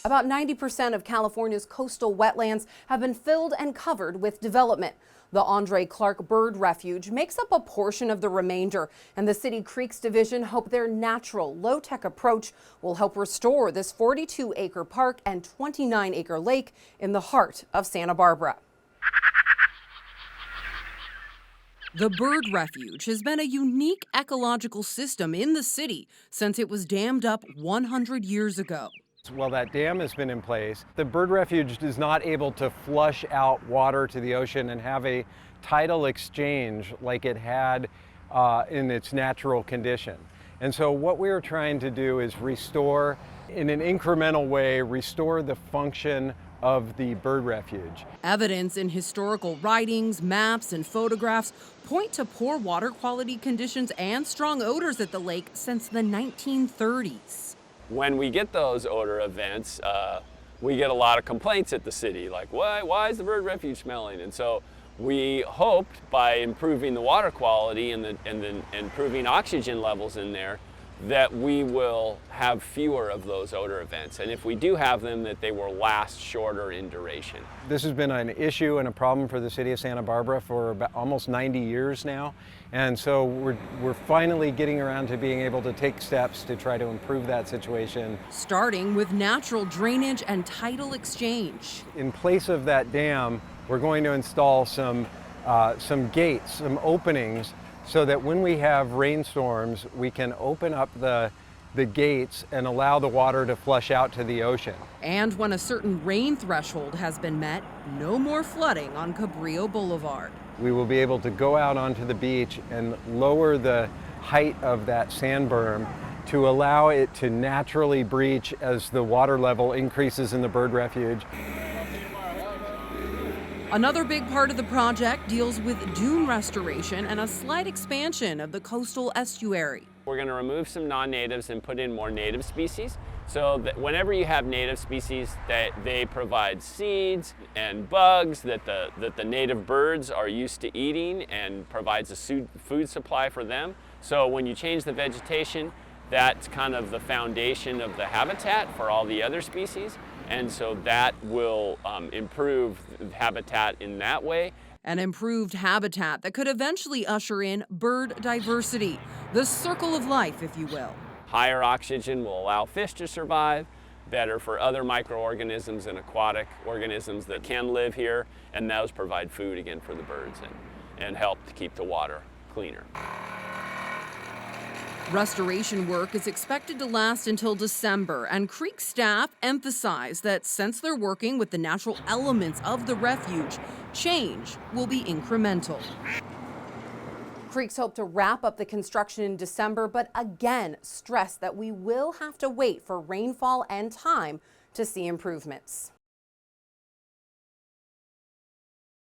About 90% of California's coastal wetlands have been filled and covered with development. The Andrée Bird Refuge makes up a portion of the remainder, and the City Creeks Division hope their natural, low-tech approach will help restore this 42-acre park and 29-acre lake in the heart of Santa Barbara. The Bird Refuge has been a unique ecological system in the city since it was dammed up 100 years ago. While that dam has been in place, the bird refuge is not able to flush out water to the ocean and have a tidal exchange like it had in its natural condition. And so what we're trying to do is restore, in an incremental way, restore the function of the bird refuge. Evidence in historical writings, maps, and photographs point to poor water quality conditions and strong odors at the lake since the 1930s. When we get those odor events, we get a lot of complaints at the city, like, why is the bird refuge smelling? And so we hoped by improving the water quality and improving oxygen levels in there, that we will have fewer of those odor events. And if we do have them, that they will last shorter in duration. This has been an issue and a problem for the city of Santa Barbara for about almost 90 years now. And so we're finally getting around to being able to take steps to try to improve that situation. Starting with natural drainage and tidal exchange. In place of that dam, we're going to install some gates, some openings, so that when we have rainstorms, we can open up the gates and allow the water to flush out to the ocean. And when a certain rain threshold has been met, no more flooding on Cabrillo Boulevard. We will be able to go out onto the beach and lower the height of that sand berm to allow it to naturally breach as the water level increases in the bird refuge. Another big part of the project deals with dune restoration and a slight expansion of the coastal estuary. We're going to remove some non-natives and put in more native species, so that whenever you have native species, that they provide seeds and bugs that the native birds are used to eating and provides a food supply for them. So when you change the vegetation, that's kind of the foundation of the habitat for all the other species. And so that will improve habitat in that way. An improved habitat that could eventually usher in bird diversity, the circle of life, if you will. Higher oxygen will allow fish to survive, better for other microorganisms and aquatic organisms that can live here, and those provide food again for the birds and help to keep the water cleaner. Restoration work is expected to last until December, and Creek staff emphasize that since they're working with the natural elements of the refuge, change will be incremental. Creeks hope to wrap up the construction in December, but again stress that we will have to wait for rainfall and time to see improvements.